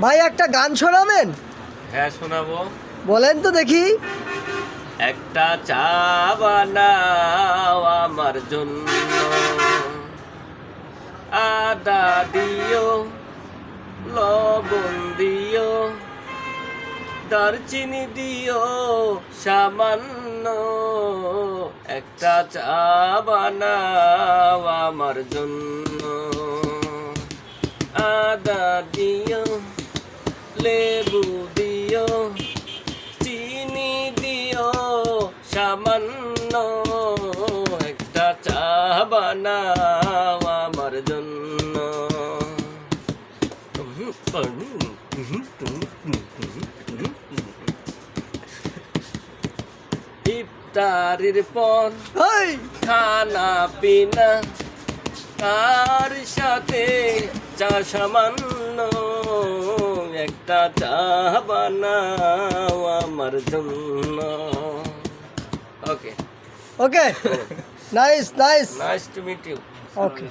ভাই একটা গান শোনাবেন? হ্যাঁ শোনাবো। বলেন তো দেখি। একটা চা বানাও আমার জন্য, আদা দিও, লবণ দিও, দারচিনি দিও সামান্য। একটা চা বানাও আমার জন্য, আদা দিও, লেবু দিও, চিনি দিও সামান্য। একটা চা বানাও আমার জন্য। ইফতারির পর এই খানা পিনা, তার সাথে চা সামান্য। একটা চা বানাও আমার জন্য। Okay, okay, nice nice. Nice to meet you. Okay.